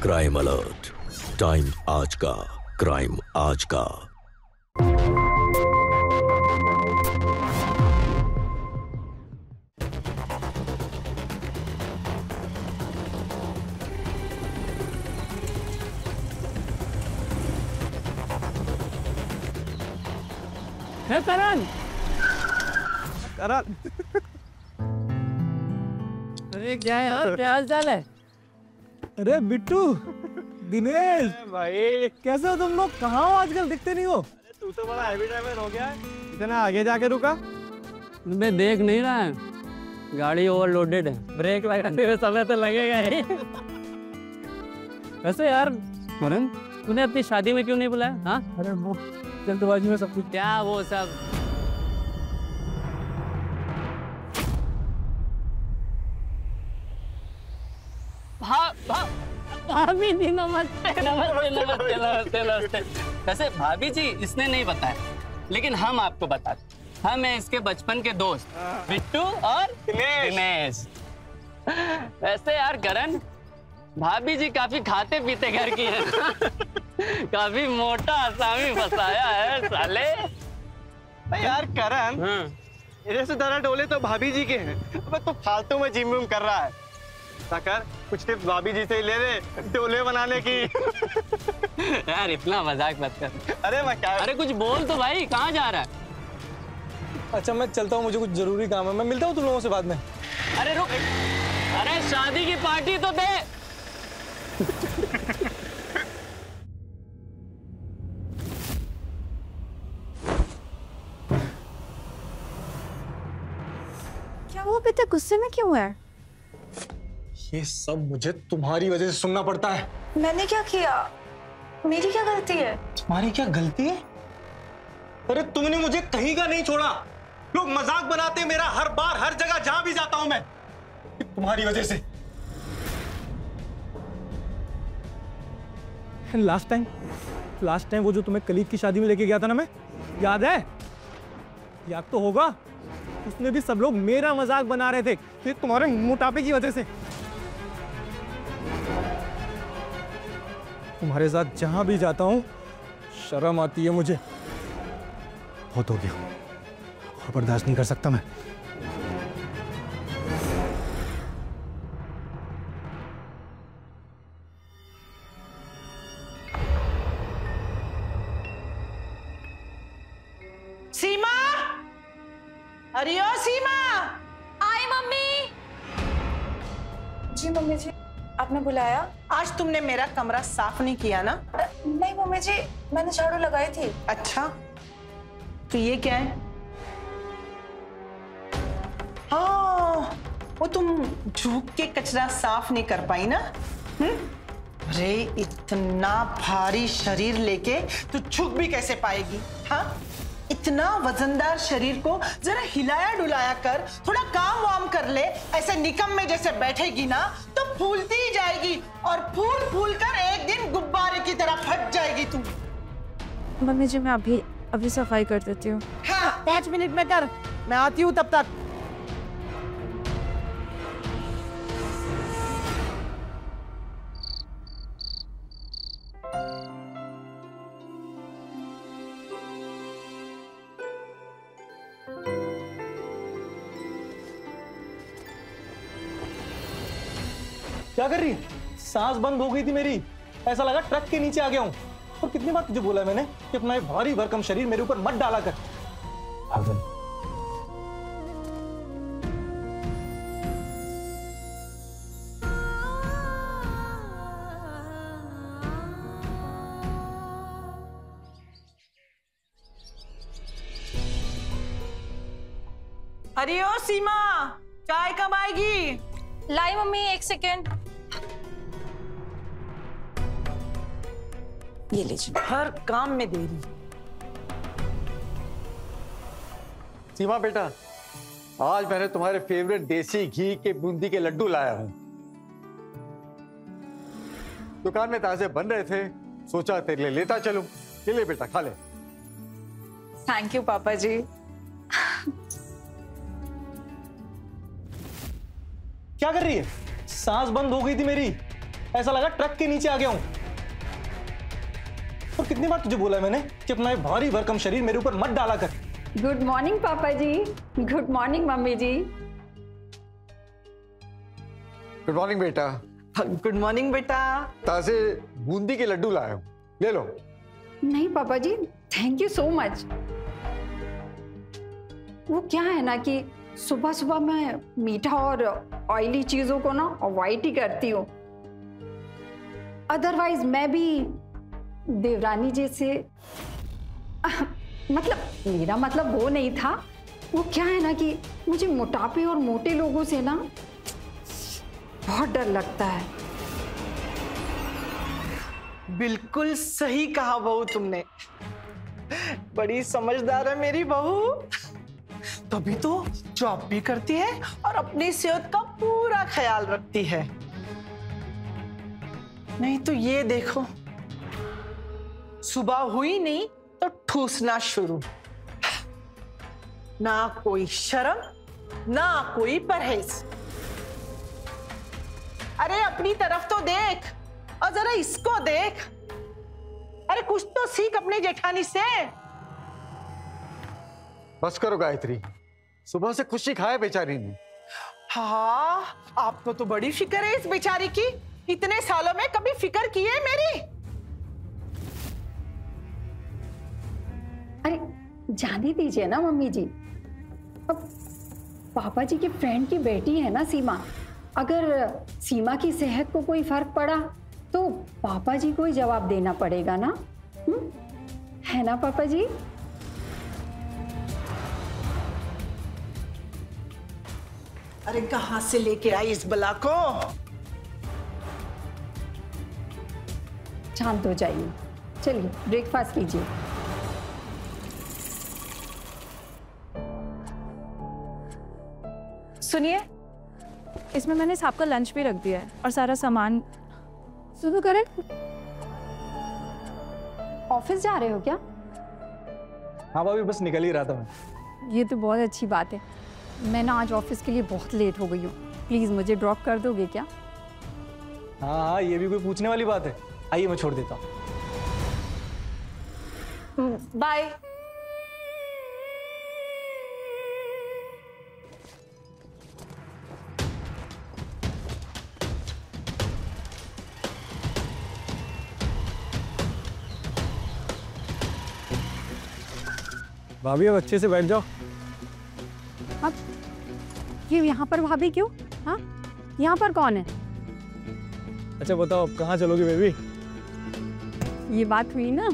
Crime alert, time आज का, crime आज का। है करण। करण। अरे क्या है यार, क्या हाल चाल है? अरे बिट्टू, दिनेश भाई, कैसे हो तुम लोग? कहाँ हो आजकल, दिखते नहीं हो। तू तो बड़ा हैवी ड्राइवर हो गया है। इतना आगे जाके रुका। मैं देख नहीं रहा है, गाड़ी ओवरलोडेड है, ब्रेक लगाने में समय तो लगेगा ही। वैसे यार करण, तूने अपनी शादी में क्यों नहीं बुलाया? हाँ, अरे वो जल्दबाजी में सब कुछ। क्या वो सब? भाभी जी नमस्ते। नमस्ते नमस्ते नमस्ते नमस्ते। वैसे भाभी जी इसने नहीं बताया, लेकिन हम आपको बताते। हम हैं इसके बचपन के दोस्त बिट्टू और दिनेश। वैसे यार करण, भाभी जी काफी खाते पीते घर की है। काफी मोटा आसामी फंसाया है साले। यार करण, इधर से दरा डोले तो भाभी जी के हैं। अब तो फालतू में जिम विम कर रहा है। कर कुछ टिप्स भाभी जी से ही ले ले डोले बनाने की। यार इतना मजाक मत कर। अरे मैं क्या, अरे कुछ बोल तो भाई, कहाँ जा रहा है? अच्छा मैं चलता हूँ, मुझे कुछ जरूरी काम है, मैं मिलता हूँ तुम लोगों से बाद में। अरे रुक, अरे शादी की पार्टी तो दे। क्या वो अभी तक गुस्से में क्यों है? ये सब मुझे तुम्हारी वजह से सुनना पड़ता है। मैंने क्या किया? मेरी क्या गलती है? तुम्हारी क्या गलती है? अरे तुमने मुझे कहीं का नहीं छोड़ा। लोग मजाक बनाते मेरा हर बार, हर जगह जहां भी जाता हूं मैं, तुम्हारी वजह से। लास्ट टाइम वो जो तुम्हें कलीग की शादी में लेके गया था ना, मैं, याद है? याद तो होगा। उसमें भी सब लोग मेरा मजाक बना रहे थे, ये तुम्हारे मोटापे की वजह से। तुम्हारे साथ जहां भी जाता हूं शर्म आती है मुझे। बहुत हो गया, और बर्दाश्त नहीं कर सकता मैं। सीमा, अरे ओ सीमा। आई मम्मी। जी मम्मी जी, आपने बुलाया? आज तुमने मेरा कमरा साफ नहीं किया ना? नहीं मम्मी जी, मैंने झाड़ू लगाई थी। अच्छा, तो ये क्या है? हाँ, वो तुम झुक के कचरा साफ नहीं कर पाई ना? अरे इतना भारी शरीर लेके तू झुक भी कैसे पाएगी? हाँ, इतना वजनदार शरीर को जरा हिलाया डुलाया कर, थोड़ा काम वाम कर ले। ऐसे निकम में जैसे बैठेगी ना तो फूलती ही जाएगी, और फूल फूल कर एक दिन गुब्बारे की तरह फट जाएगी तू। मम्मी जी मैं अभी सफाई कर देती हूँ। हाँ, 5 मिनट में कर, मैं आती हूँ तब तक। क्या कर रही है? सांस बंद हो गई थी मेरी, ऐसा लगा ट्रक के नीचे आ गया हूं। और कितनी बार तुझे बोला है मैंने कि अपना ये भारी भरकम शरीर मेरे ऊपर मत डाला कर। पागल। अरे ओ सीमा, चाय कब आएगी? लाई मम्मी, 1 सेकेंड। ये लीजिए। हर काम में देरी। सीमा बेटा, आज मैंने तुम्हारे फेवरेट देसी घी के बूंदी के लड्डू लाया हूं। दुकान में ताजे बन रहे थे, सोचा तेरे लिए लेता चलूं। ये ले बेटा, खा ले। थैंक यू पापा जी। क्या कर रही है? सांस बंद हो गई थी मेरी। ऐसा लगा ट्रक के नीचे आ गया हूं। और कितनी बार तुझे बोला है मैंने कि अपना ये भारी भरकम शरीर मेरे ऊपर मत डाला कर। गुड मॉर्निंग पापा जी। गुड मॉर्निंग मम्मी जी। गुड मॉर्निंग बेटा। गुड मॉर्निंग बेटा। ताजे बूंदी के लड्डू लाया हूं, ले लो। नहीं पापा जी, थैंक यू सो मच। वो क्या है ना कि सुबह सुबह मैं मीठा और ऑयली चीजों को ना अवॉइड ही करती हूँ। अदरवाइज मैं भी देवरानी जी से मतलब मेरा मतलब वो नहीं था। वो क्या है ना कि मुझे मोटापे और मोटे लोगों से ना बहुत डर लगता है। बिल्कुल सही कहा बहू तुमने। बड़ी समझदार है मेरी बहू। तभी तो जॉब भी करती है और अपनी सेहत का पूरा ख्याल रखती है। नहीं तो ये देखो, सुबह हुई नहीं तो ठूसना शुरू। ना कोई शर्म, ना कोई परहेज। अरे अपनी तरफ तो देख और जरा इसको देख। अरे कुछ तो सीख अपने जेठानी से। बस करो गायत्री, सुबह से खुशी खाए बेचारी ने। हाँ, आपको तो बड़ी फिक्र है इस बेचारी की। इतने सालों में कभी फिक्र की है मेरी? अरे जाने दीजिए ना मम्मी जी। अब पापा जी के फ्रेंड की बेटी है ना सीमा। अगर सीमा की सेहत को कोई फर्क पड़ा तो पापा जी को ही जवाब देना पड़ेगा ना। है ना पापा जी? अरे कहां से लेके आई इस बला को? शांत हो जाइए, चलिए ब्रेकफास्ट कीजिए। सुनिए, इसमें मैंने आपका लंच भी रख दिया है और सारा सामान। सुनो करण, ऑफिस जा रहे हो क्या? हाँ भाभी, बस निकल ही रहा था मैं। ये तो बहुत अच्छी बात है। मैं ना आज ऑफिस के लिए बहुत लेट हो गई हूँ। प्लीज़ मुझे ड्रॉप कर दोगे क्या? हाँ हाँ, ये भी कोई पूछने वाली बात है। आइए मैं छोड़ देता हूँ। बाय। भाभी अब अच्छे से बैठ जाओ। अब ये यहाँ पर भाभी क्यों? हाँ, यहाँ पर कौन है? अच्छा बताओ, अब कहाँ चलोगे बेबी? ये बात हुई ना।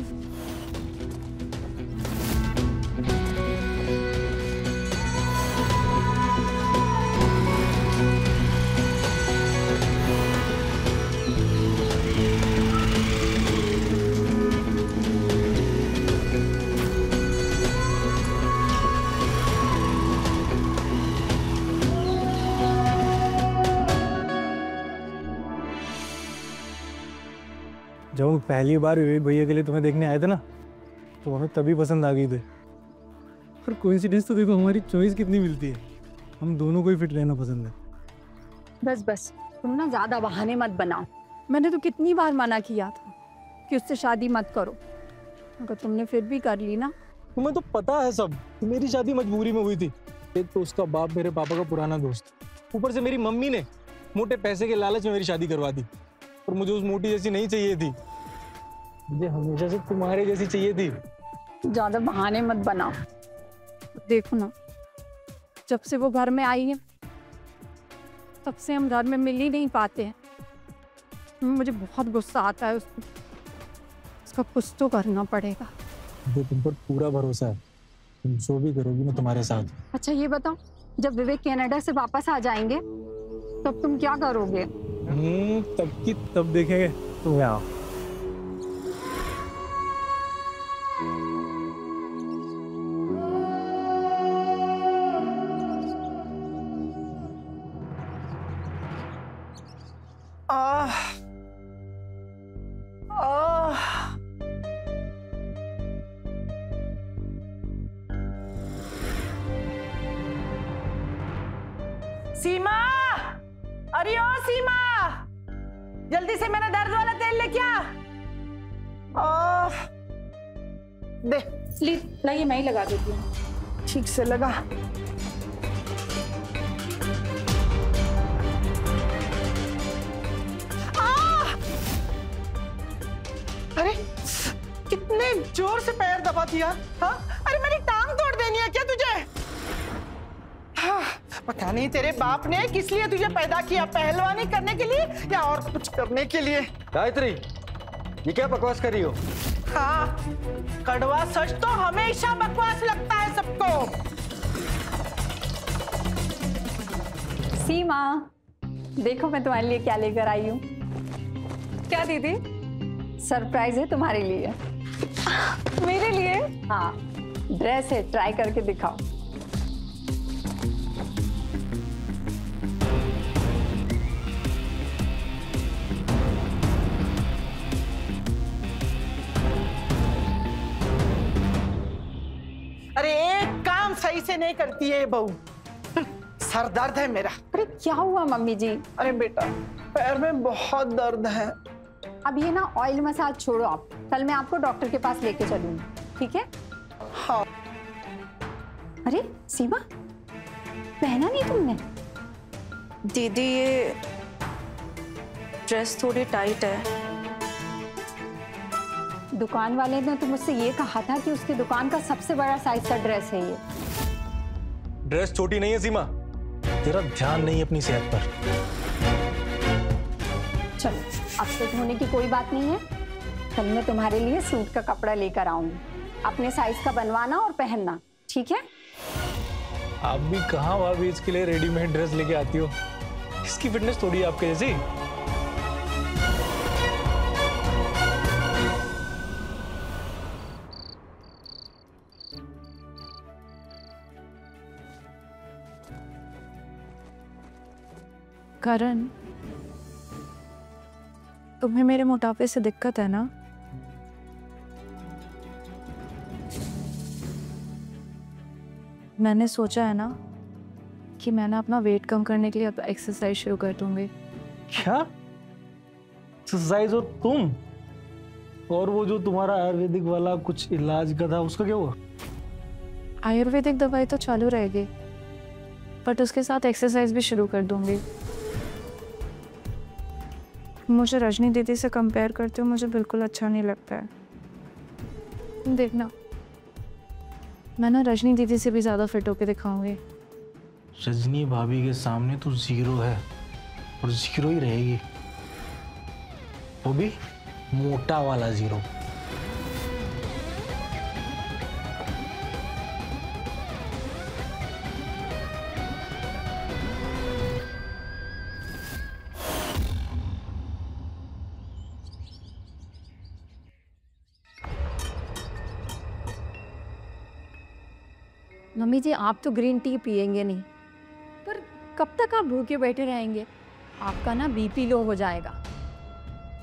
जब हम पहली बार विवेक भैया के लिए तुम्हें देखने आए थे ना, तो हमें तभी पसंद आ गई थे। और कोइंसिडेंस तो देखो, हमारी चॉइस कितनी मिलती है। हम दोनों को ही फिट रहना पसंद है। बस बस, तुम ना ज्यादा बहाने मत बनाओ। मैंने तो कितनी बार मना किया था कि उससे शादी मत करो, अगर तुमने फिर भी कर ली ना। तुम्हें तो पता है सब कि मेरी शादी मजबूरी में हुई थी। एक तो उसका बाप मेरे पापा का पुराना दोस्त, ऊपर से मेरी मम्मी ने मोटे पैसे के लालच में मेरी शादी करवा दी। और मुझे उस मोटी जैसी नहीं चाहिए थी, मुझे हमेशा से तुम्हारे जैसी चाहिए थी। ज्यादा बहाने मत बनाओ। देखो ना, जब से वो घर में आई है तब से हम घर में मिल ही नहीं पाते हैं। मुझे बहुत गुस्सा आता है उसका कुछ तो करना पड़ेगा। मुझे तुम पर पूरा भरोसा है, तुम जो भी करोगी मैं तुम्हारे साथ। अच्छा ये बताओ, जब विवेक कनाडा से वापस आ जाएंगे तब तुम क्या करोगे? तब की तब देखेंगे। तुम आओ। सीमा, अरे ओ सीमा, जल्दी से मेरा दर्द वाला तेल लेके आ। दे ली लाइए, मैं ही लगा देती हूँ। ठीक से लगा। अरे कितने जोर से पैर दबा दिया। हाँ? अरे मेरी टांग तोड़ देनी है क्या तुझे? हाँ, पता नहीं तेरे बाप ने किस लिए तुझे पैदा किया, पहलवानी करने के लिए या और कुछ करने के लिए? गायत्री, ये क्या बकवास कर रही हो? हाँ, कड़वा सच तो हमेशा बकवास लगता है सबको। सीमा, देखो मैं तुम्हारे लिए क्या लेकर आई हूँ। क्या दीदी? सरप्राइज है तुम्हारे लिए। मेरे लिए? हाँ, ड्रेस है, ट्राई करके दिखाओ। अरे एक काम सही से नहीं करती है बहू। सर दर्द है मेरा। अरे क्या हुआ मम्मी जी? अरे बेटा, पैर में बहुत दर्द है। अब ये ना ऑयल मसाज छोड़ो आप, कल मैं आपको डॉक्टर के पास लेके चलूंगी, ठीक है? हाँ। अरे सीमा, पहना नहीं तुमने? दीदी ये ड्रेस थोड़ी टाइट है। दुकान वाले ने तो मुझसे ये कहा था कि उसकी दुकान का सबसे बड़ा साइज का ड्रेस है ये। ड्रेस छोटी नहीं है सीमा, तेरा ध्यान नहीं अपनी सेहत पर। चलो, अपसेट होने की कोई बात नहीं है। कल मैं तुम्हारे लिए सूट का कपड़ा लेकर आऊंगी, अपने साइज का बनवाना और पहनना, ठीक है? आप भी कहाँ भाभी इसके लिए रेडीमेड ड्रेस लेके आती हो? इसकी फिटनेस थोड़ी है आपके जैसी। करण, तुम्हें मेरे मोटापे से दिक्कत है ना? मैंने सोचा है ना कि मैंने अपना वेट कम करने के लिए अब एक्सरसाइज शुरू कर दूंगी। क्या एक्सरसाइज? और तुम? और वो जो तुम्हारा आयुर्वेदिक वाला कुछ इलाज का था, उसका क्या हुआ? आयुर्वेदिक दवाई तो चालू रहेगी, बट उसके साथ एक्सरसाइज भी शुरू कर दूंगी। मुझे रजनी दीदी से कंपेयर करते हो मुझे बिल्कुल अच्छा नहीं लगता है। देखना, मैं ना रजनी दीदी से भी ज्यादा फिट होके दिखाऊंगी। रजनी भाभी के सामने तू जीरो है और जीरो ही रहेगी, वो भी मोटा वाला जीरो। मम्मी जी, आप तो ग्रीन टी पियेंगे नहीं, पर कब तक आप भूखे बैठे रहेंगे? आपका ना बीपी लो हो जाएगा।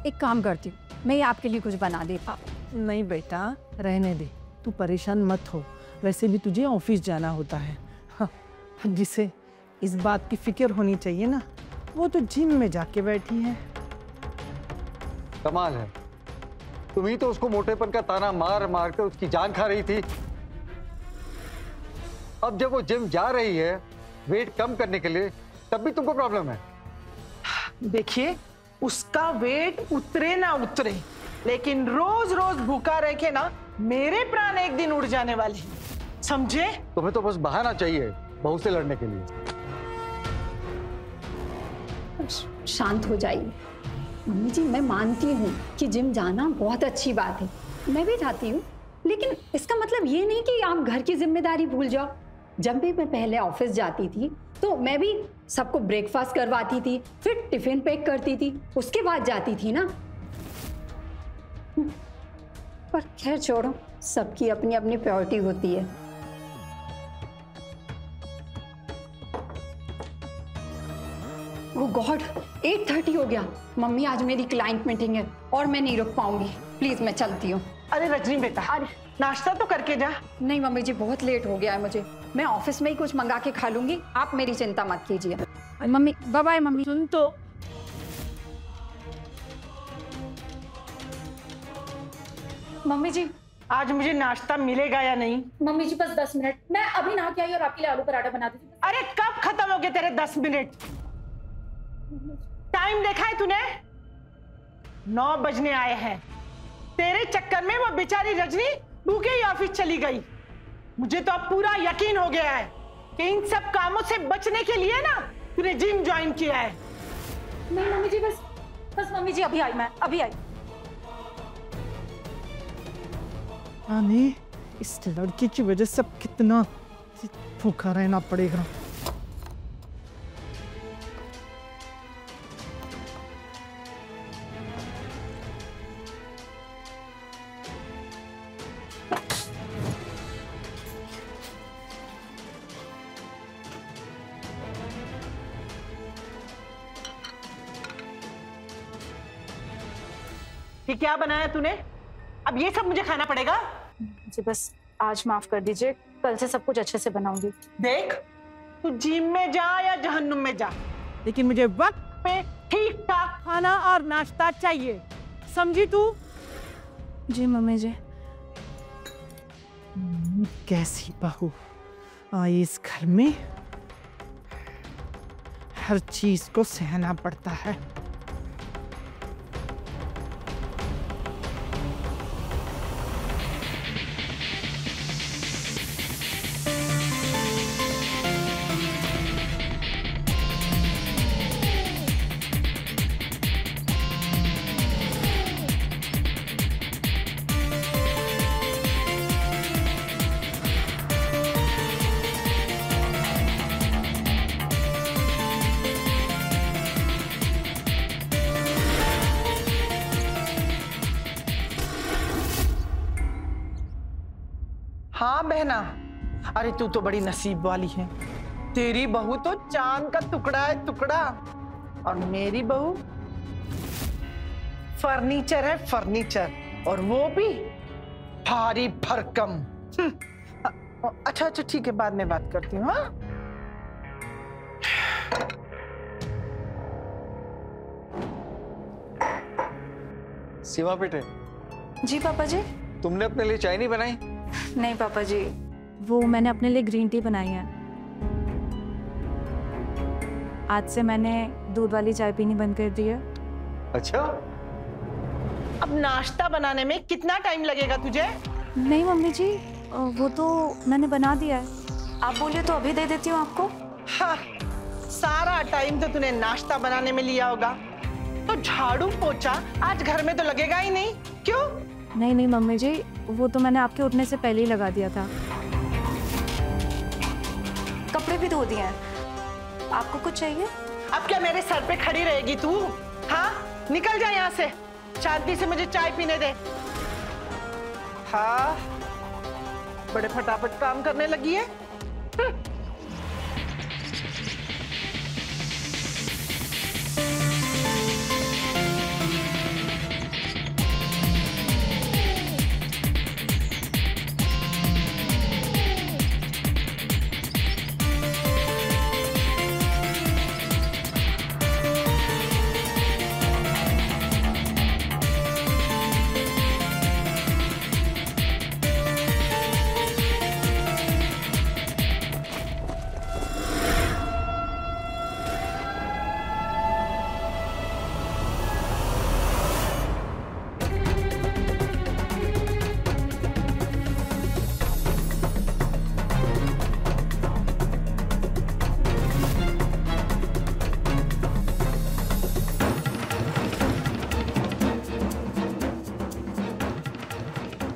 एक काम करती हूँ, मैं ही आपके लिए कुछ बना देता। नहीं बेटा, रहने दे, तू परेशान मत हो। वैसे भी तुझे ऑफिस जाना होता है। हाँ, जिसे इस बात की फिक्र होनी चाहिए ना, वो तो जिम में जाके बैठी है। कमाल है, तुम ही तो उसको मोटेपन का ताना मार मार कर उसकी जान खा रही थी। अब जब वो जिम जा रही है वेट कम करने के लिए, तब भी तुमको प्रॉब्लम है। देखिए, उसका वेट उतरे ना उतरे, लेकिन रोज रोज भूखा रह के ना मेरे प्राण एक दिन उड़ जाने वाले हैं, समझे? तुम्हें तो बस बहाना चाहिए बहू से लड़ने के लिए। शांत हो जाइए मम्मी जी। मैं मानती हूँ कि जिम जाना बहुत अच्छी बात है, मैं भी जाती हूँ, लेकिन इसका मतलब ये नहीं कि आप घर की जिम्मेदारी भूल जाओ। जब भी मैं पहले ऑफिस जाती थी तो मैं भी सबको ब्रेकफास्ट करवाती थी, फिर टिफिन पैक करती थी, उसके बाद जाती थी ना। पर खैर छोड़ो, सबकी अपनी अपनी प्रायोरिटी होती है। ओह गॉड, 8:30 हो गया। मम्मी, आज मेरी क्लाइंट मीटिंग है और मैं नहीं रुक पाऊंगी, प्लीज मैं चलती हूँ। अरे रजनी बेटा, अरे नाश्ता तो करके जा। नहीं मम्मी जी, बहुत लेट हो गया है मुझे, मैं ऑफिस में ही कुछ मंगा के खा लूंगी, आप मेरी चिंता मत कीजिए। Mummy bye bye. मम्मी सुन तो, मम्मी जी, आज मुझे नाश्ता मिलेगा या नहीं? मम्मी जी बस 10 मिनट, मैं अभी नहा के आई और आपके लिए आलू पराठा बना देती हूँ। अरे कब खत्म हो गए तेरे 10 मिनट? टाइम देखा है तूने? 9 बजने आए हैं। तेरे चक्कर में वो बेचारी रजनी भूखे ही ऑफिस चली गई। मुझे तो अब पूरा यकीन हो गया है कि इन सब कामों से बचने के लिए ना तूने जिम ज्वाइन किया है। नहीं मम्मी जी, बस मम्मी जी अभी आई, मैं अभी आई। नहीं, इस लड़की की वजह से अब कितना भूखा रहना पड़ेगा। ये क्या बनाया तूने? अब ये सब मुझे खाना पड़ेगा? जी बस आज माफ कर दीजिए, कल से सब कुछ अच्छे से बनाऊंगी। देख, तू जिम में जा या जहन्नुम में जा, लेकिन मुझे वक्त पे ठीक ठाक खाना और नाश्ता चाहिए, समझी तू? जी मम्मी जी। कैसी बहू आई इस घर में, हर चीज को सहना पड़ता है। हाँ बहना, अरे तू तो बड़ी नसीब वाली है। तेरी बहू तो चांद का टुकड़ा है, टुकड़ा। और मेरी बहू फर्नीचर है, फर्नीचर, और वो भी भारी भरकम। अच्छा अच्छा ठीक है, बाद में बात करती हूँ। हाँ सीमा बेटे, जी पापा जी। तुमने अपने लिए चाय नहीं बनाई? नहीं पापा जी, वो मैंने अपने लिए ग्रीन टी बनाई है। आज से मैंने दूध वाली चाय पीनी बंद कर दी है। अच्छा, अब नाश्ता बनाने में कितना टाइम लगेगा तुझे? नहीं मम्मी जी, वो तो मैंने बना दिया है। आप बोलिए तो अभी दे देती हूँ आपको। हाँ, सारा टाइम तो तूने नाश्ता बनाने में लिया होगा, तो झाड़ू पोछा आज घर में तो लगेगा ही नहीं, क्यों? नहीं नहीं मम्मी जी, वो तो मैंने आपके उठने से पहले ही लगा दिया था। कपड़े भी धो दिए हैं। आपको कुछ चाहिए? अब क्या मेरे सर पे खड़ी रहेगी तू? हाँ, निकल जा यहाँ से, शांति से मुझे चाय पीने दे। हाँ, बड़े फटाफट काम करने लगी है।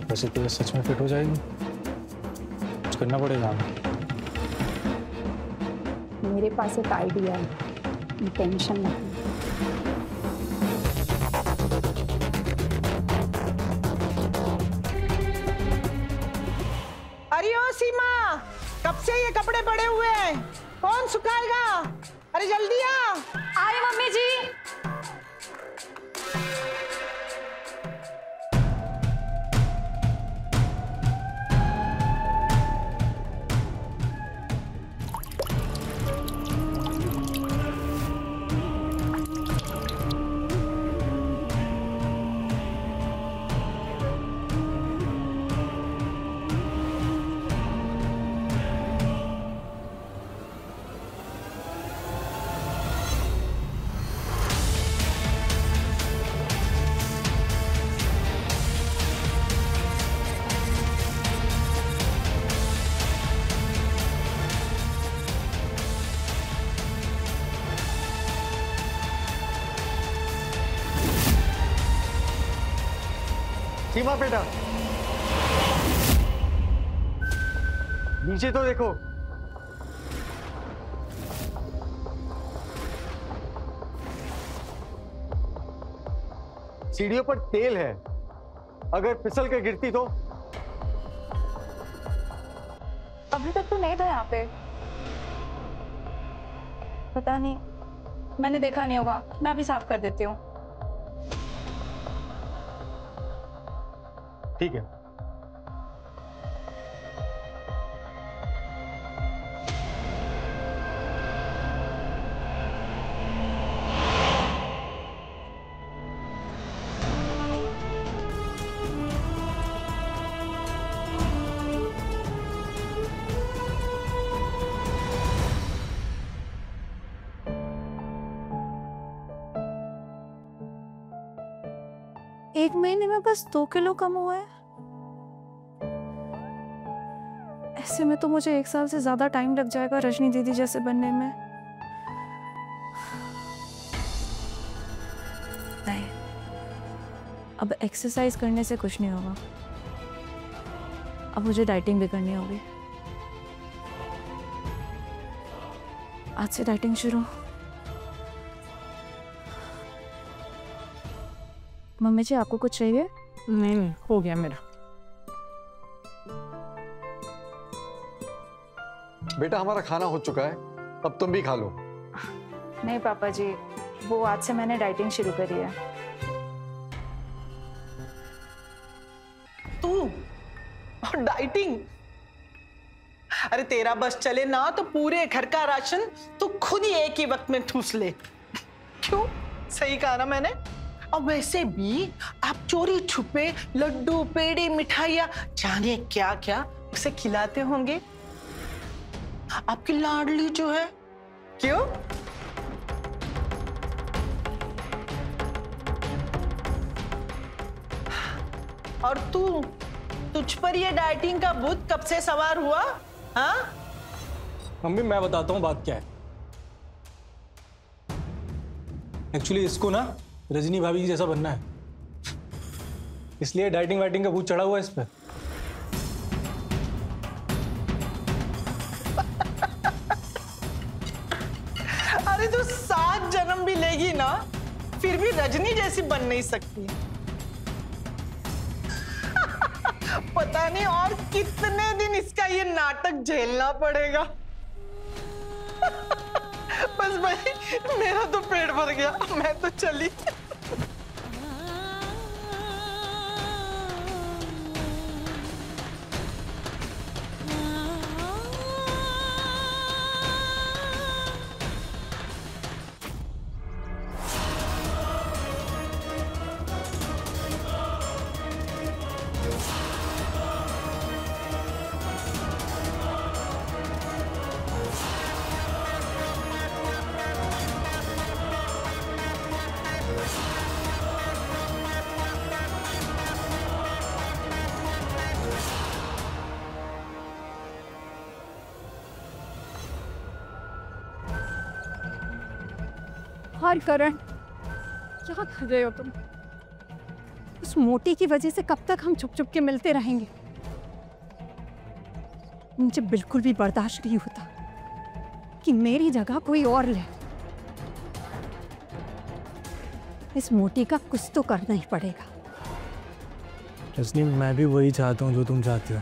वैसे तो ये सच में फिट हो जाएगी, कुछ करना पड़ेगा हमें। मेरे पास एक आइडिया है, टेंशन नहीं। अरे ओ सीमा, कब से ये कपड़े पड़े हुए हैं, कौन सुखाएगा? अरे जल्दी आ। अरे मम्मी जी। सीमा बेटा, नीचे तो देखो। सीढ़ियों पर तेल है, अगर फिसल के गिरती तो। अभी तक तो नहीं था यहाँ पे। पता नहीं, मैंने देखा नहीं होगा। मैं अभी साफ कर देती हूँ। ठीक है। एक महीने में बस 2 किलो कम हुआ है। ऐसे में तो मुझे 1 साल से ज्यादा टाइम लग जाएगा रजनी दीदी जैसे बनने में। नहीं, अब एक्सरसाइज करने से कुछ नहीं होगा। अब मुझे डाइटिंग भी करनी होगी। आज से डाइटिंग शुरू। मम्मी जी, आपको कुछ चाहिए? नहीं, हो गया मेरा। बेटा, हमारा खाना हो चुका है, अब तुम भी खा लो। नहीं पापा जी, वो आज से मैंने डाइटिंग शुरू करी है। तू और डाइटिंग? अरे तेरा बस चले ना तो पूरे घर का राशन तू खुद ही एक ही वक्त में ठूस ले। क्यों? सही कहा ना मैंने? और वैसे भी आप चोरी छुपे लड्डू, पेड़े, मिठाइयाँ, जाने क्या क्या उसे खिलाते होंगे। आपकी लाडली जो है। क्यों? और तुझ पर ये डाइटिंग का भूत कब से सवार हुआ? हाँ? मम्मी, मैं बताता हूँ बात क्या है। एक्चुअली इसको ना रजनी भाभी की जैसा बनना है, इसलिए डाइटिंग वाइटिंग का भूत चढ़ा हुआ है इस पे। अरे तो 7 जन्म भी लेगी ना, फिर भी रजनी जैसी बन नहीं सकती। पता नहीं और कितने दिन इसका ये नाटक झेलना पड़ेगा। बस भाई, मेरा तो पेट भर गया, मैं तो चली। हाय करण, क्या कर रहे हो तुम? उस मोटी की वजह से कब तक हम छुप छुप के मिलते रहेंगे? मुझे बिल्कुल भी बर्दाश्त नहीं होता कि मेरी जगह कोई और ले। इस मोटी का कुछ तो करना ही पड़ेगा। रजनी, मैं भी वही चाहता हूँ जो तुम चाहती हो।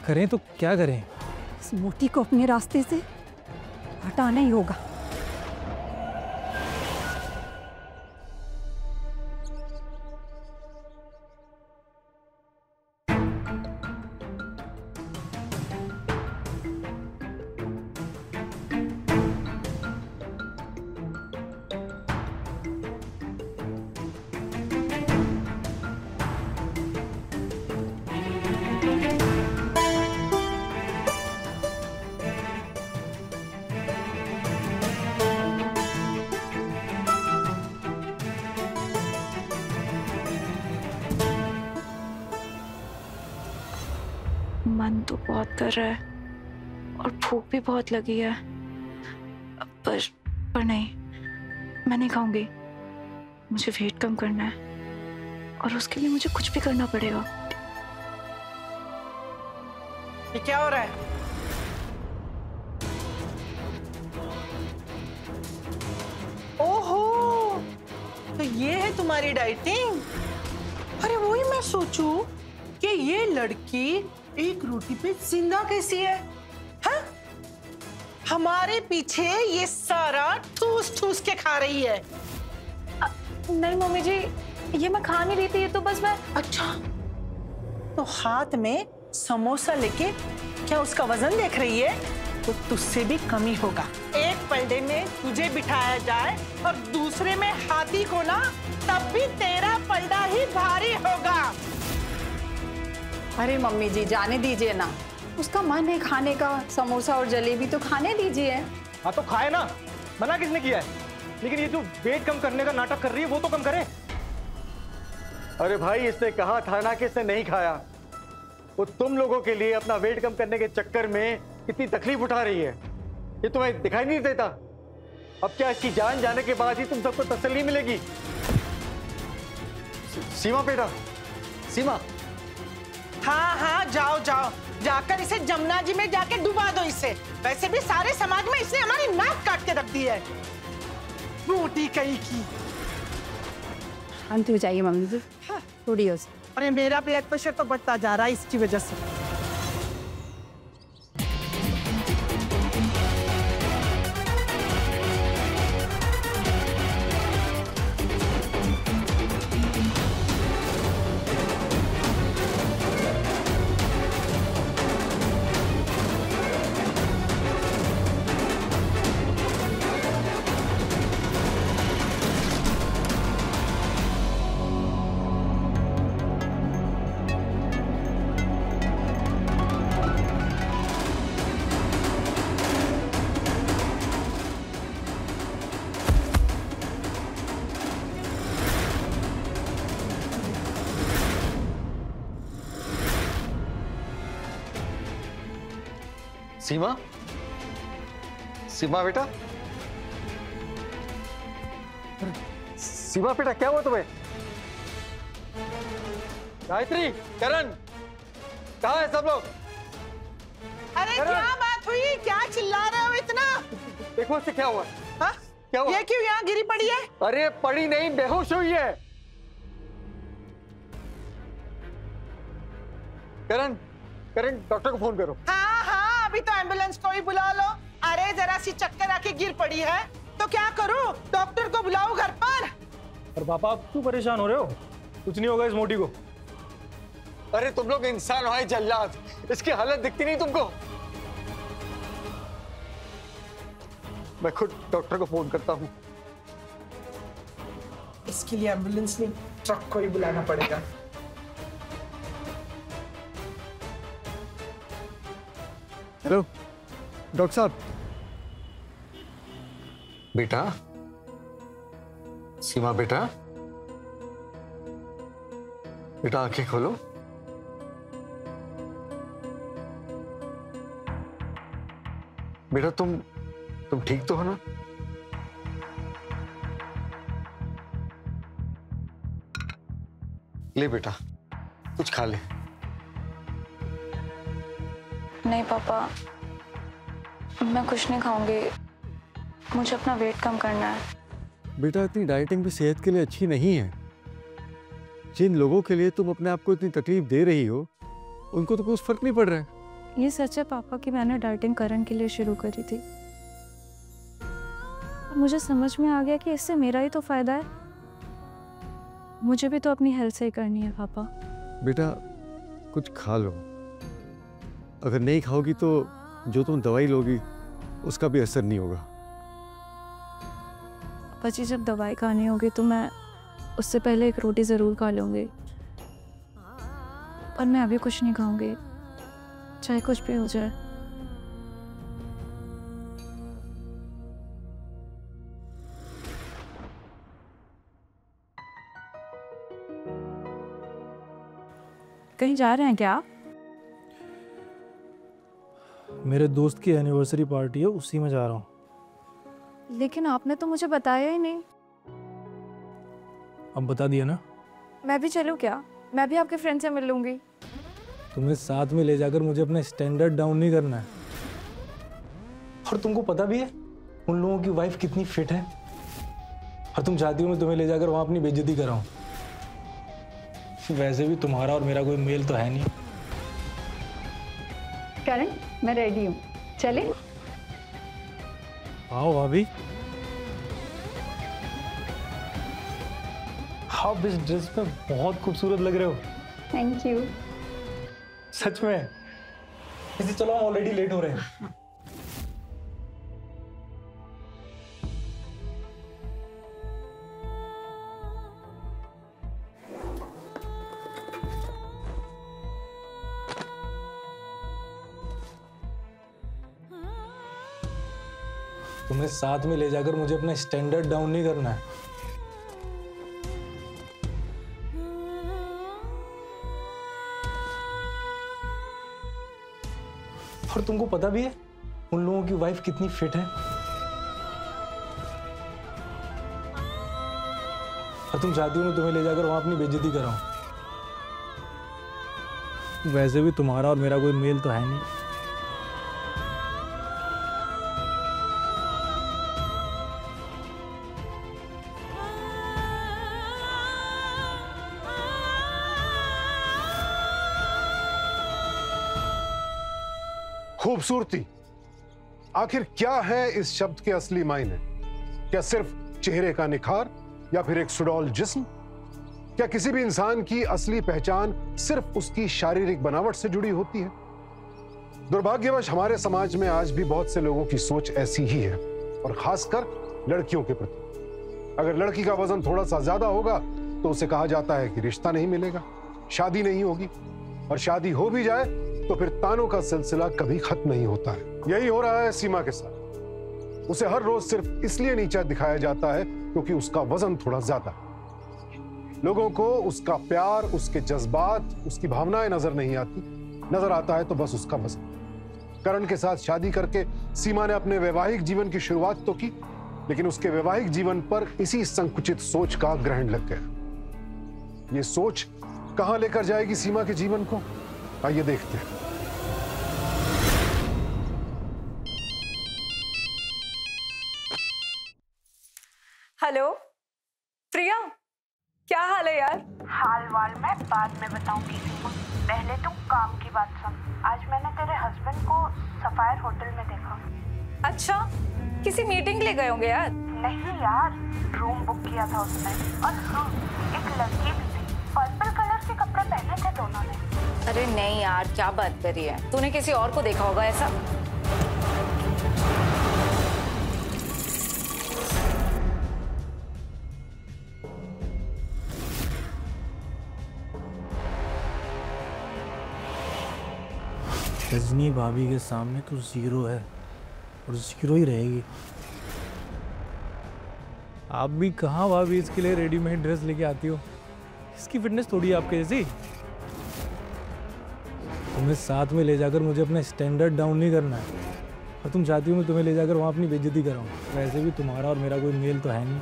करें तो क्या करें? इस मोटी को अपने रास्ते से हटाना ही होगा। मन तो बहुत कर रहा है और भूख भी बहुत लगी है, पर नहीं, मैं नहीं खाऊंगी। मुझे वेट कम करना है और उसके लिए मुझे कुछ भी करना पड़ेगा। ये क्या हो रहा है? ओहो, तो ये है तुम्हारी डाइटिंग? अरे वही मैं सोचूं कि ये लड़की एक रोटी पे जिंदा कैसी है? हाँ? हमारे पीछे ये सारा ठूस ठूस के खा रही है। नहीं मम्मी जी, ये मैं खा नहीं रही थी, ये तो बस मैं। अच्छा, तो हाथ में समोसा लेके क्या उसका वजन देख रही है? तो तुझसे भी कमी होगा। एक पलड़े में तुझे बिठाया जाए और दूसरे में हाथी को ना, तब भी तेरा पलड़ा ही भारी होगा। अरे मम्मी जी जाने दीजिए ना, उसका मन है खाने का, समोसा और जलेबी तो खाने दीजिए। हाँ तो खाए ना, मना किसने किया है? लेकिन ये जो वेट कम करने का नाटक कर रही है वो तो कम करे। अरे भाई, इसने कहा था ना कि इसने नहीं खाया। वो तुम लोगों के लिए अपना वेट कम करने के चक्कर में कितनी तकलीफ उठा रही है, ये तुम्हें दिखाई नहीं देता? अब क्या इसकी जान जाने के बाद ही तुम सबको तसल्ली मिलेगी? सीमा बेटा, सीमा। हाँ हाँ, जाओ जाओ, जाकर इसे जमुना जी में जाके डुबा दो इसे। वैसे भी सारे समाज में इसने हमारी नाक काट के रख दी है, रोटी कहीं की। शांति हो जाइए मम्मी जी, थोड़ी हो। अरे मेरा ब्लड प्रेशर तो बढ़ता जा रहा है इसकी वजह से। सीमा, सीमा बेटा, सीमा बेटा, क्या हुआ तुम्हें? गायत्री, करण, कहाँ है सब लोग? अरे क्या बात हुई? क्या चिल्ला रहे हो इतना? देखो इससे क्या हुआ? हाँ? क्या हुआ? ये क्यों यहाँ गिरी पड़ी है? अरे पड़ी नहीं, बेहोश हुई है। करण, करण, डॉक्टर को फोन करो। हाँ हाँ, अभी तो एम्बुलेंस को ही बुला लो। अरे जरा सी चक्कर आके गिर पड़ी है तो क्या करूं? डॉक्टर को बुलाओ घर पर। और पापा आप क्यों परेशान हो रहे हो? कुछ नहीं होगा इस मोटी को। अरे तुम लोग इंसान हो जल्लाद, इसकी हालत दिखती नहीं तुमको? मैं खुद डॉक्टर को फोन करता हूँ। इसके लिए एम्बुलेंस नहीं, ट्रक को ही बुलाना पड़ेगा। हेलो डॉक्टर साहब। बेटा, सीमा बेटा, बेटा आंखें खोलो। बेटा तुम ठीक तो हो ना? ले बेटा, कुछ खा ले। नहीं पापा, मैं कुछ नहीं खाऊंगी, मुझे अपना वेट कम करना है। बेटा इतनी डाइटिंग भी सेहत के लिए अच्छी नहीं है। जिन लोगों के लिए तुम अपने आप को इतनी तकलीफ दे रही हो, उनको तो कुछ फर्क नहीं पड़ रहा है। ये सच है पापा कि मैंने डाइटिंग करण के लिए शुरू करी थी। मुझे समझ में आ गया कि इससे मेरा ही तो फायदा है। मुझे भी तो अपनी हेल्थ सही करनी है पापा। बेटा कुछ खा लो, अगर नहीं खाओगी तो जो तुम दवाई लोगी उसका भी असर नहीं होगा। पापा जी जब दवाई खानी होगी तो मैं उससे पहले एक रोटी ज़रूर खा लूँगी, पर मैं अभी कुछ नहीं खाऊंगी, चाहे कुछ भी हो जाए। कहीं जा रहे हैं क्या आप? मेरे दोस्त की एनिवर्सरी पार्टी है, उसी में जा रहा हूँ। लेकिन आपने तो मुझे बताया ही नहीं। अब बता दिया ना, मैं भी चलूँ क्या? मैं भी आपके फ्रेंड से मिल लूंगी। तुम्हें साथ में ले जाकर मुझे अपना स्टैंडर्ड डाउन नहीं करना है। और तुमको पता भी है उन लोगों की वाइफ कितनी फिट है, और तुम चाहती हो मैं तुम्हें ले जाकर वहां अपनी बेइज्जती कराऊं। वैसे भी तुम्हारा और मेरा कोई मेल तो है नहीं। करण, मैं रेडी हूँ, चले? आओ भाभी। आप इस ड्रेस में बहुत खूबसूरत लग रहे हो। Thank you. सच में? इसे चलो, हम ऑलरेडी लेट हो रहे हैं। तुम्हें साथ में ले जाकर मुझे अपना स्टैंडर्ड डाउन नहीं करना है। और तुमको पता भी है उन लोगों की वाइफ कितनी फिट है, और तुम चाहती हो मैं तुम्हें ले जाकर वहां अपनी बेइज्जती कराऊं। वैसे भी तुम्हारा और मेरा कोई मेल तो है नहीं। खूबसूरती आखिर क्या है इस शब्द के असली मायने? क्या सिर्फ चेहरे का निखार या फिर एक सुडौल जिस्म? क्या किसी भी इंसान की असली पहचान सिर्फ उसकी शारीरिक बनावट से जुड़ी होती है? दुर्भाग्यवश हमारे समाज में आज भी बहुत से लोगों की सोच ऐसी ही है, और खासकर लड़कियों के प्रति। अगर लड़की का वजन थोड़ा सा ज्यादा होगा तो उसे कहा जाता है कि रिश्ता नहीं मिलेगा, शादी नहीं होगी, और शादी हो भी जाए तो फिर तानों का सिलसिला कभी खत्म नहीं होता है। यही हो रहा है सीमा के साथ। उसे हर रोज सिर्फ इसलिए नीचा दिखाया जाता है क्योंकि उसका वजन थोड़ा ज्यादा है। लोगों को उसका प्यार, उसके जज्बात, उसकी भावनाएं नजर नहीं आती। नजर आता है तो बस उसका वजन। करण के साथ शादी करके सीमा ने अपने वैवाहिक जीवन की शुरुआत तो की, लेकिन उसके वैवाहिक जीवन पर इसी संकुचित सोच का ग्रहण लग गया। ये सोच कहां लेकर जाएगी सीमा के जीवन को? आइए देखते हैं। हेलो प्रिया, क्या हाल है यार? हाल वाल मैं बाद में बताऊंगी सीमा, पहले तू काम की बात सुन। आज मैंने तेरे हस्बैंड को सफायर होटल में देखा। अच्छा, किसी मीटिंग के लिए गए होंगे यार? नहीं यार, रूम बुक किया था उसने। और हाँ, एक लड़की भी थी, पर्पल कलर के कपड़े पहने थे दोनों ने। अरे नहीं यार, क्या बात कर रही है? तूने किसी और को देखा होगा ऐसा? रजनी भाभी के सामने तो जीरो है और जीरो ही रहेगी। आप भी कहाँ भाभी इसके लिए रेडीमेड ड्रेस लेके आती हो? इसकी फिटनेस थोड़ी है आपके जैसी। तुम्हें साथ में ले जाकर मुझे अपना स्टैंडर्ड डाउन नहीं करना है, और तुम चाहती हो मैं तुम्हें ले जाकर वहाँ अपनी बेइज्जती कराऊं। वैसे भी तुम्हारा और मेरा कोई मेल तो है नहीं।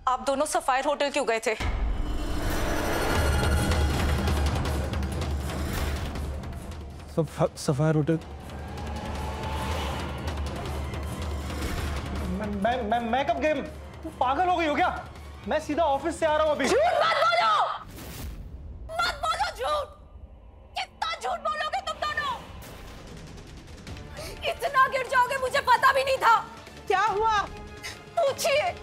आप दोनों सफायर होटल क्यों गए थे? Sapphire hotel? मैं कब गेम? पागल हो गई हो क्या? मैं सीधा ऑफिस से आ रहा हूँ अभी। झूठ मत बोलो! मत बोलो झूठ! कितना झूठ बोलोगे तुम दोनों? इतना गिर जाओगे मुझे पता भी नहीं था। क्या हुआ? पूछिए,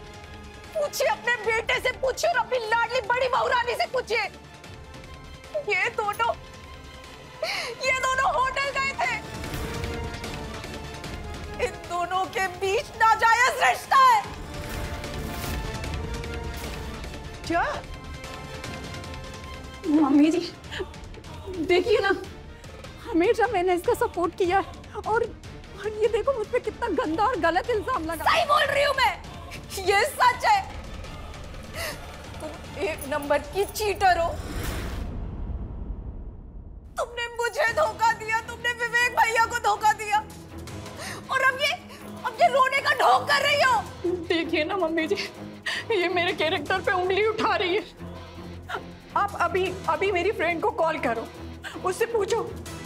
पूछिए अपने बेटे से, पूछिए और अपनी लाडली बड़ी बहू रानी से पूछिए। ये दोनों होटल गए थे। इन दोनों के बीच नाजायज रिश्ता है। क्या? मम्मी जी देखिए ना, हमेशा मैंने इसका सपोर्ट किया है, और ये देखो मुझ पे कितना गंदा और गलत इल्जाम लगा। सही बोल रही हूँ मैं, ये सच है। तुम एक नंबर की चीटर हो। तुमने मुझे धोखा दिया, मम्मी जी, ये मेरे कैरेक्टर पे उंगली उठा रही है। आप अभी मेरी फ्रेंड को कॉल करो, उससे पूछो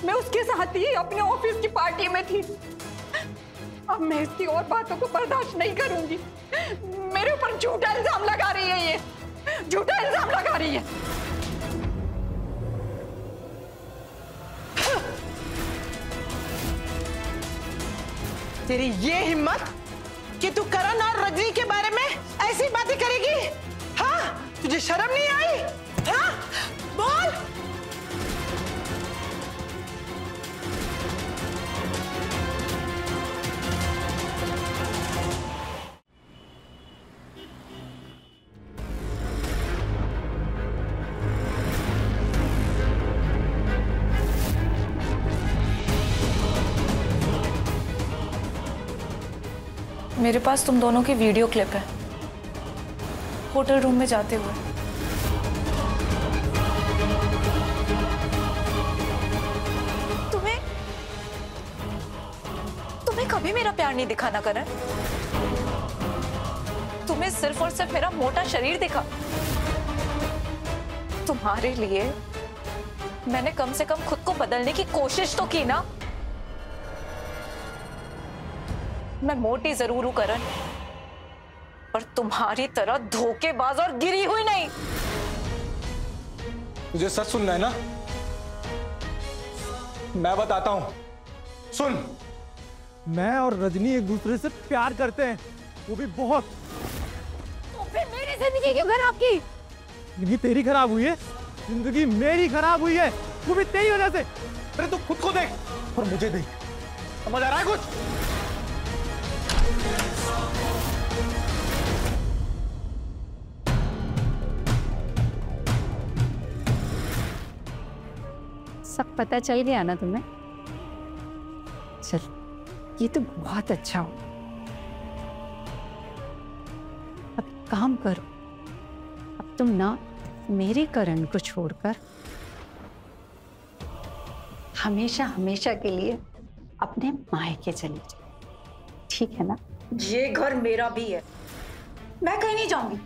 मैं उसके साथ ही अपने ऑफिस की पार्टी में थी। अब मैं इसकी और बातों को बर्दाश्त नहीं करूंगी। मेरे ऊपर झूठा इल्जाम लगा रही है, ये झूठा इल्जाम लगा रही है। तेरी ये हिम्मत कि तू करण और रजनी के बारे में ऐसी बातें करेगी? हाँ, तुझे शर्म नहीं आई? हाँ, बोल। मेरे पास तुम दोनों की वीडियो क्लिप है, होटल रूम में जाते हुए। तुम्हें कभी मेरा प्यार नहीं दिखा ना करण? तुम्हें सिर्फ और सिर्फ मेरा मोटा शरीर दिखा। तुम्हारे लिए मैंने कम से कम खुद को बदलने की कोशिश तो की ना। मैं मोटी जरूर हूं करण, पर तुम्हारी तरह धोखेबाज और गिरी हुई नहीं। तुझे सच सुनना है ना? मैं बताता हूं, सुन। मैं और रजनी एक दूसरे से प्यार करते हैं, वो भी बहुत। तो फिर मेरी जिंदगी क्यों खराब की? जिंदगी तेरी खराब हुई है, जिंदगी मेरी खराब हुई है, वो भी तेरी वजह से। अरे तू खुद को देख और मुझे देख, समझ आ रहा है कुछ? सब पता चल गया ना तुम्हें? चल, ये तो बहुत अच्छा हो। अब एक काम करो, अब तुम ना मेरे करण को छोड़कर हमेशा हमेशा के लिए अपने मायके चली जाओ, ठीक है ना? ये घर मेरा भी है, मैं कहीं नहीं जाऊंगी।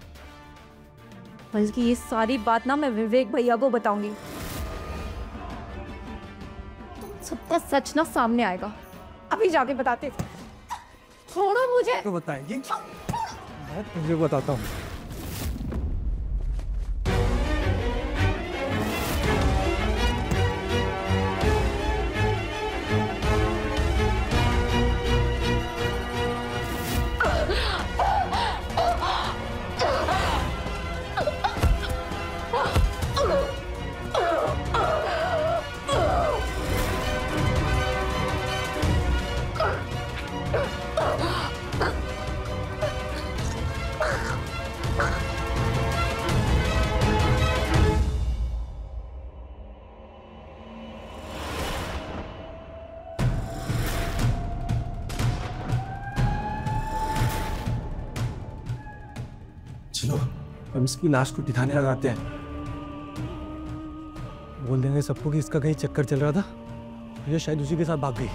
बल्कि ये सारी बात ना मैं विवेक भैया को बताऊंगी। सबका सच ना सामने आएगा। अभी जाके बताते। छोड़ो मुझे। तो बताएंगी, मैं तुझे बताता हूँ। चलो हम इसकी लाश को ठिकाने लगाते हैं। बोल देंगे सबको कि इसका कहीं चक्कर चल रहा था, ये शायद उसी के साथ भाग गई।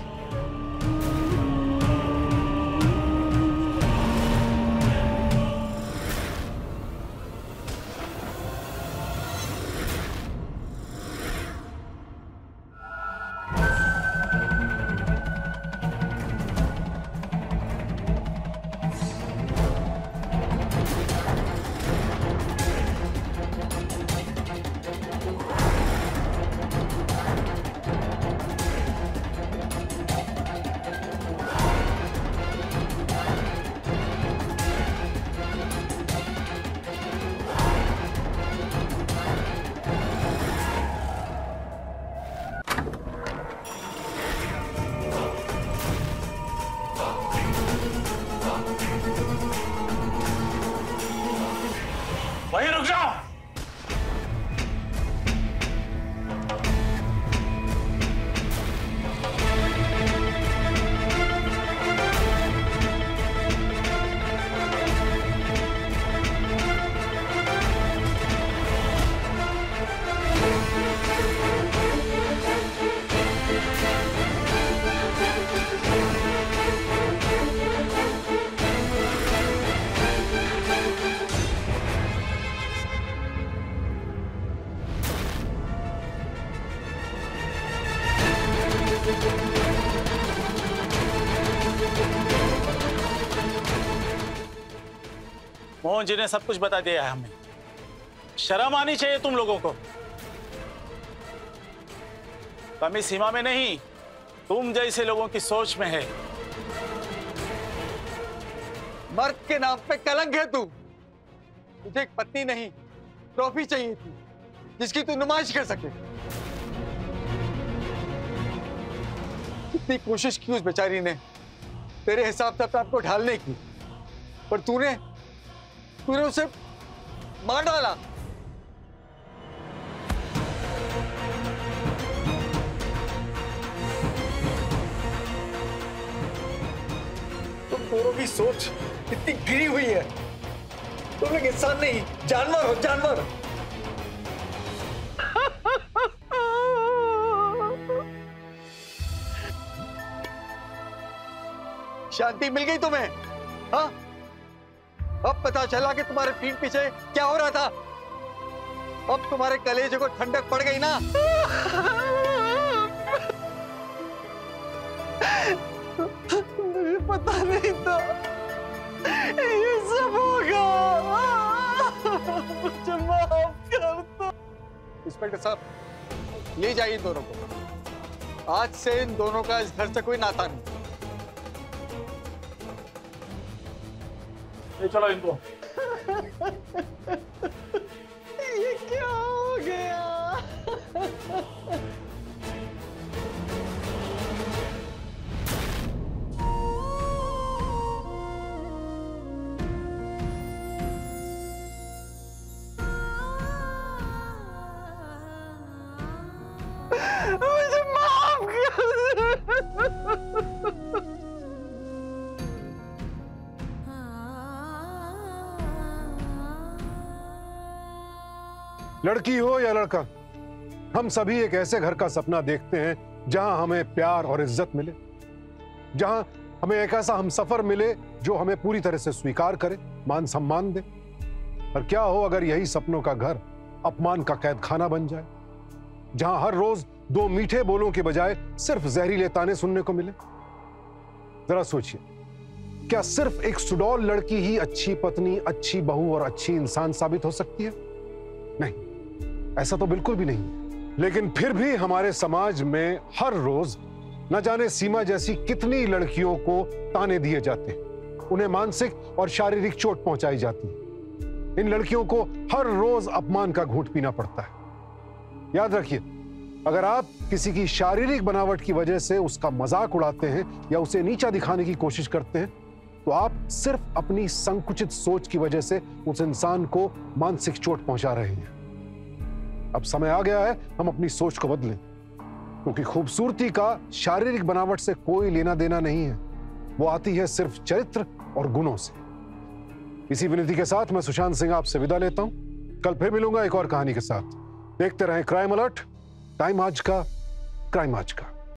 मोहन जी ने सब कुछ बता दिया है हमें। शर्म आनी चाहिए तुम लोगों को। कमी सीमा में नहीं, तुम जैसे लोगों की सोच में है। मर्द के नाम पे कलंक है तू। तुझे एक पत्नी नहीं, ट्रॉफी चाहिए थी जिसकी तू नुमाइश कर सके। कितनी कोशिश की उस बेचारी ने तेरे हिसाब से अपने आप को ढालने की, पर तूने उसे मार डाला। तुम दोनों की सोच इतनी गिरी हुई है। तुम लोग इंसान नहीं, जानवर हो, जानवर। शांति मिल गई तुम्हें? हाँ? अब पता चला कि तुम्हारे पीठ पीछे क्या हो रहा था। अब तुम्हारे कलेजे को ठंडक पड़ गई ना? मुझे पता नहीं था ये सब होगा। मुझे माफ कर दो। इंस्पेक्टर साहब, ले जाइए इन दोनों को। आज से इन दोनों का इस घर से कोई नाता नहीं। ले चलो इनको। ये क्या हो गया? मुझे माफ कर। लड़की हो या लड़का, हम सभी एक ऐसे घर का सपना देखते हैं जहां हमें प्यार और इज्जत मिले, जहां हमें एक ऐसा हमसफर मिले जो हमें पूरी तरह से स्वीकार करे, मान सम्मान दे। और क्या हो अगर यही सपनों का घर अपमान का कैद खाना बन जाए, जहां हर रोज दो मीठे बोलों के बजाय सिर्फ जहरीले ताने सुनने को मिले। जरा सोचिए, क्या सिर्फ एक सुडौल लड़की ही अच्छी पत्नी, अच्छी बहू और अच्छी इंसान साबित हो सकती है? नहीं, ऐसा तो बिल्कुल भी नहीं है। लेकिन फिर भी हमारे समाज में हर रोज न जाने सीमा जैसी कितनी लड़कियों को ताने दिए जाते हैं, उन्हें मानसिक और शारीरिक चोट पहुंचाई जाती है। इन लड़कियों को हर रोज अपमान का घूंट पीना पड़ता है। याद रखिए, अगर आप किसी की शारीरिक बनावट की वजह से उसका मजाक उड़ाते हैं या उसे नीचा दिखाने की कोशिश करते हैं, तो आप सिर्फ अपनी संकुचित सोच की वजह से उस इंसान को मानसिक चोट पहुंचा रहे हैं। अब समय आ गया है हम अपनी सोच को बदलें, क्योंकि खूबसूरती का शारीरिक बनावट से कोई लेना देना नहीं है। वो आती है सिर्फ चरित्र और गुणों से। इसी विनती के साथ मैं सुशांत सिंह आपसे विदा लेता हूं। कल फिर मिलूंगा एक और कहानी के साथ। देखते रहें क्राइम अलर्ट, टाइम आज का, क्राइम आज का।